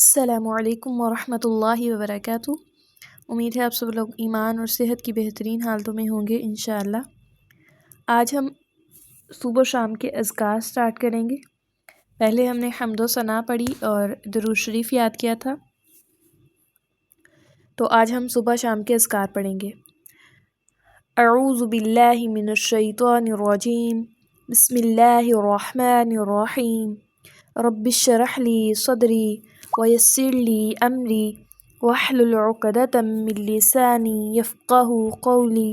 السلام علیکم ورحمۃ اللہ وبرکاتہ۔ امید ہے آپ سب لوگ ایمان اور صحت کی بہترین حالتوں میں ہوں گے انشاءاللہ۔ آج ہم صبح و شام کے اذکار سٹارٹ کریں گے۔ پہلے ہم نے حمد و ثنا پڑھی اور درود شریف یاد کیا تھا، تو آج ہم صبح شام کے اذکار پڑھیں گے۔ اعوذ باللہ من الشیطان الرجیم، بسم اللہ الرحمن الرحیم، رب اشرح لی صدری ویسر لی امری واحلل عقدۃ من لسانی یفقہوا قولی،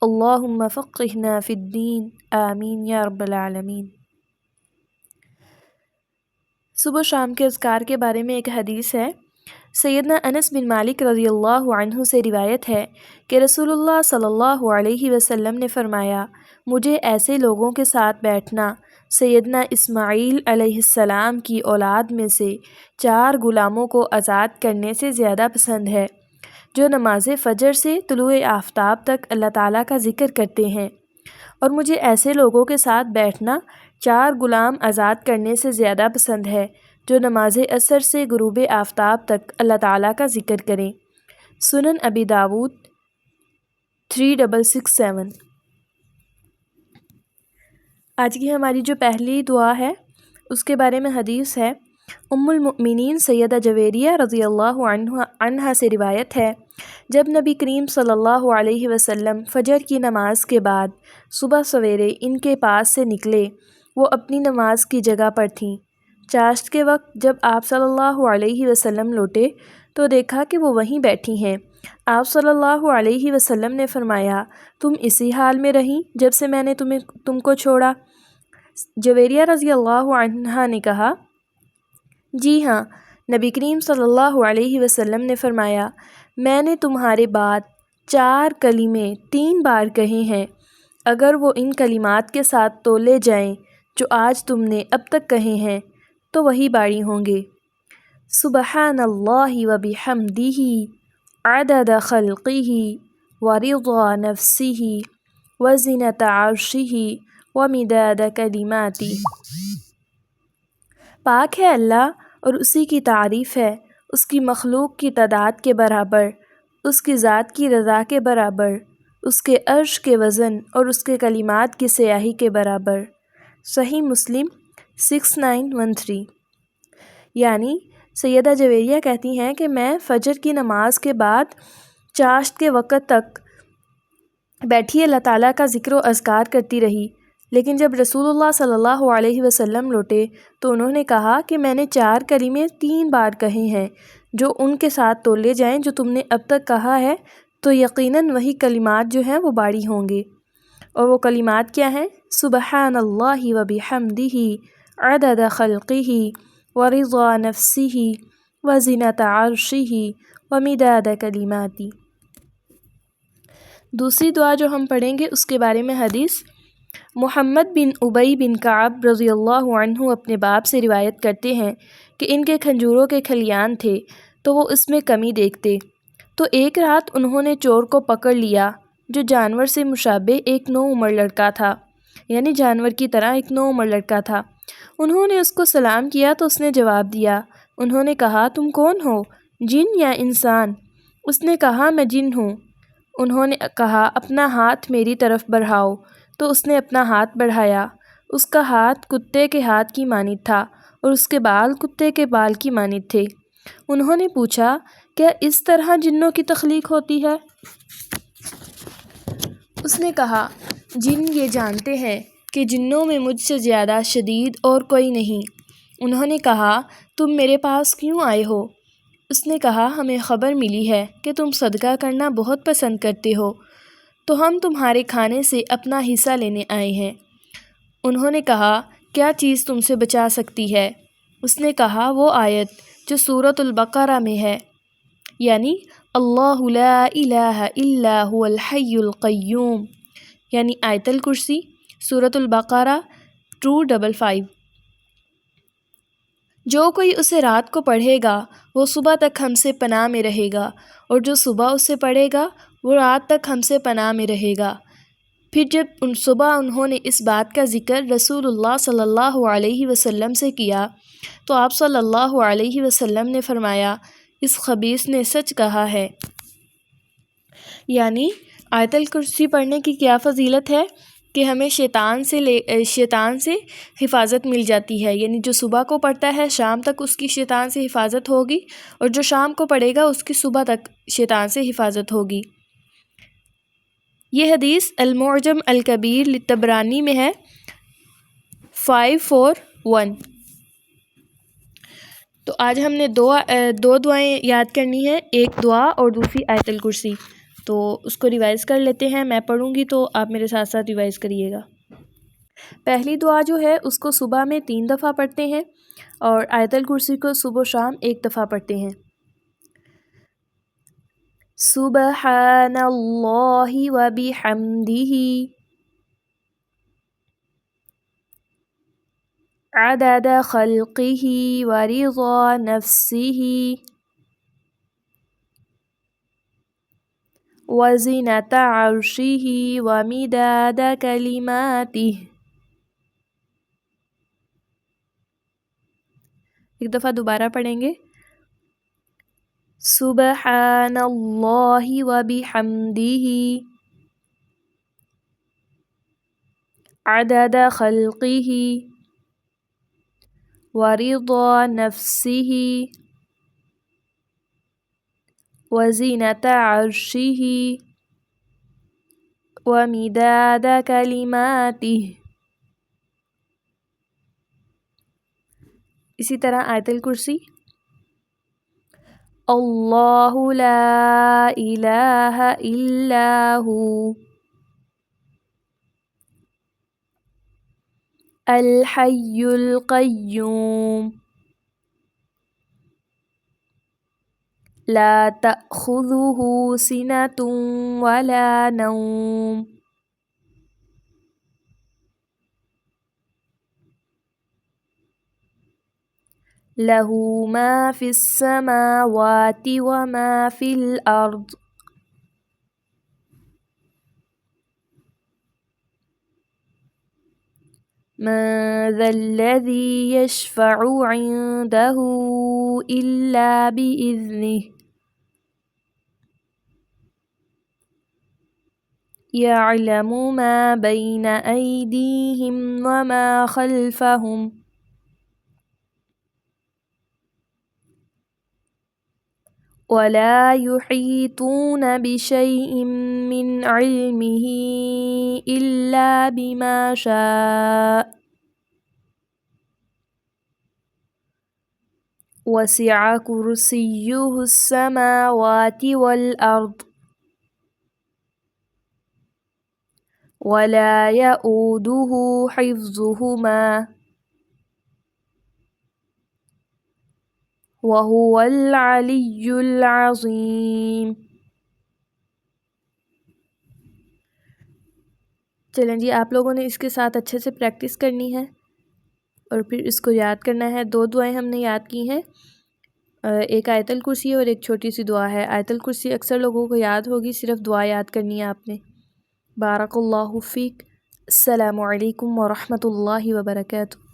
اللہم فقہنا فی الدین، آمین یا رب العالمین۔ صبح شام کے اذکار کے بارے میں ایک حدیث ہے۔ سیدنا انس بن مالک رضی اللہ عنہ سے روایت ہے کہ رسول اللہ صلی اللہ علیہ وسلم نے فرمایا، مجھے ایسے لوگوں کے ساتھ بیٹھنا سیدنا اسماعیل علیہ السلام کی اولاد میں سے 4 غلاموں کو آزاد کرنے سے زیادہ پسند ہے، جو نماز فجر سے طلوع آفتاب تک اللہ تعالیٰ کا ذکر کرتے ہیں، اور مجھے ایسے لوگوں کے ساتھ بیٹھنا 4 غلام آزاد کرنے سے زیادہ پسند ہے، جو نماز عصر سے غروب آفتاب تک اللہ تعالیٰ کا ذکر کریں۔ سنن ابی داؤد 3667۔ آج کی ہماری جو پہلی دعا ہے اس کے بارے میں حدیث ہے۔ ام المؤمنین سیدہ جویریہ رضی اللہ عنہا سے روایت ہے، جب نبی کریم صلی اللہ علیہ وسلم فجر کی نماز کے بعد صبح سویرے ان کے پاس سے نکلے، وہ اپنی نماز کی جگہ پر تھیں۔ چاشت کے وقت جب آپ صلی اللہ علیہ وسلم لوٹے تو دیکھا کہ وہ وہیں بیٹھی ہیں۔ آپ صلی اللہ علیہ وسلم نے فرمایا، تم اسی حال میں رہیں جب سے میں نے تم کو چھوڑا؟ جویریہ رضی اللہ عنہا نے کہا، جی ہاں۔ نبی کریم صلی اللہ علیہ وسلم نے فرمایا، میں نے تمہارے بعد 4 کلمے 3 بار کہے ہیں، اگر وہ ان کلمات کے ساتھ تولے جائیں جو آج تم نے اب تک کہے ہیں تو وہی باقی ہوں گے۔ سبحان اللہ و بحمدہ عدد خلقہ ورضا نفسہ وزنۃ عرشہ ومداد کلماتہ۔ پاک ہے اللہ اور اسی کی تعریف ہے، اس کی مخلوق کی تعداد کے برابر، اس کی ذات کی رضا کے برابر، اس کے عرش کے وزن اور اس کے کلمات کی سیاہی کے برابر۔ صحیح مسلم 6913۔ یعنی سیدہ جویریہ کہتی ہیں کہ میں فجر کی نماز کے بعد چاشت کے وقت تک بیٹھی اللہ تعالیٰ کا ذکر و اذکار کرتی رہی، لیکن جب رسول اللہ صلی اللہ علیہ وسلم لوٹے تو انہوں نے کہا کہ میں نے 4 کلمے 3 بار کہے ہیں، جو ان کے ساتھ تولے جائیں جو تم نے اب تک کہا ہے تو یقیناً وہی کلمات جو ہیں وہ باقی ہوں گے۔ اور وہ کلمات کیا ہیں؟ سبحان اللہ و بحمدہ عدد خلقہ ورضا نفسہ وزنۃ عرشہ ومداد کلماتہ۔ دوسری دعا جو ہم پڑھیں گے اس کے بارے میں حدیث۔ محمد بن ابی بن کعب رضی اللہ عنہ اپنے باپ سے روایت کرتے ہیں کہ ان کے کھجوروں کے کھلیان تھے تو وہ اس میں کمی دیکھتے، تو ایک رات انہوں نے چور کو پکڑ لیا جو جانور سے مشابہ ایک نوعمر لڑکا تھا، یعنی جانور کی طرح ایک نوعمر لڑکا تھا۔ انہوں نے اس کو سلام کیا تو اس نے جواب دیا۔ انہوں نے کہا، تم کون ہو، جن یا انسان؟ اس نے کہا، میں جن ہوں۔ انہوں نے کہا، اپنا ہاتھ میری طرف بڑھاؤ، تو اس نے اپنا ہاتھ بڑھایا۔ اس کا ہاتھ کتے کے ہاتھ کی مانند تھا اور اس کے بال کتے کے بال کی مانند تھے۔ انہوں نے پوچھا، کیا اس طرح جنوں کی تخلیق ہوتی ہے؟ اس نے کہا، جن یہ جانتے ہیں کہ جنوں میں مجھ سے زیادہ شدید اور کوئی نہیں۔ انہوں نے کہا، تم میرے پاس کیوں آئے ہو؟ اس نے کہا، ہمیں خبر ملی ہے کہ تم صدقہ کرنا بہت پسند کرتے ہو، تو ہم تمہارے کھانے سے اپنا حصہ لینے آئے ہیں۔ انہوں نے کہا، کیا چیز تم سے بچا سکتی ہے؟ اس نے کہا، وہ آیت جو سورۃ البقرہ میں ہے، یعنی اللہ لا الہ الا هو الحی القیوم، یعنی آیت الکرسی، سورۃ البقرہ 255۔ جو کوئی اسے رات کو پڑھے گا وہ صبح تک ہم سے پناہ میں رہے گا، اور جو صبح اسے پڑھے گا وہ رات تک ہم سے پناہ میں رہے گا۔ پھر جب صبح انہوں نے اس بات کا ذکر رسول اللہ صلی اللہ علیہ وسلم سے کیا تو آپ صلی اللہ علیہ وسلم نے فرمایا اس خبیث نے سچ کہا ہے۔ یعنی آیت الکرسی پڑھنے کی کیا فضیلت ہے کہ ہمیں شیطان سے حفاظت مل جاتی ہے، یعنی جو صبح کو پڑھتا ہے شام تک اس کی شیطان سے حفاظت ہوگی، اور جو شام کو پڑھے گا اس کی صبح تک شیطان سے حفاظت ہوگی۔ یہ حدیث المعجم الکبیر للطبرانی میں ہے 541۔ تو آج ہم نے دو دعائیں یاد کرنی ہے، ایک دعا اور دوسری آیت الکرسی۔ تو اس کو ریوائز کر لیتے ہیں، میں پڑھوں گی تو آپ میرے ساتھ ساتھ ریوائز کریے گا۔ پہلی دعا جو ہے اس کو صبح میں 3 دفعہ پڑھتے ہیں، اور آیت الکرسی کو صبح و شام 1 دفعہ پڑھتے ہیں۔ سبحان اللہ وبحمدہ عدد خلقہ ورضا نفسہ وزنة عرشہ ومداد کلماتہ۔ ایک دفعہ دوبارہ پڑھیں گے، سبحان اللہ وبحمدہ عدد خلقہ ورضا نفسہ وزنة عرشہ ومداد کلماتہ۔ اسی طرح آیت الکرسی، اللہ لا الہ الا ہو الحی القیوم لا تأخذہ سنۃ ولا نوم لہ ما فی السماوات وما فی الارض من ذا الذی یشفع عنده الا بإذنہ یعلم ما بین ایدیہم وما خلفہم ولا يحيطون بشيء من علمه إلا بما شاء وسع كرسيه السماوات والأرض ولا يؤوده حفظهما وهو العلی العظیم۔ چلیں جی، آپ لوگوں نے اس کے ساتھ اچھے سے پریکٹس کرنی ہے اور پھر اس کو یاد کرنا ہے۔ 2 دعائیں ہم نے یاد کی ہیں، ایک آیت الکرسی اور ایک چھوٹی سی دعا ہے۔ آیت الکرسی اکثر لوگوں کو یاد ہوگی، صرف دعا یاد کرنی ہے آپ نے۔ بارک اللہ فیک۔ السلام علیکم ورحمۃ اللہ وبرکاتہ۔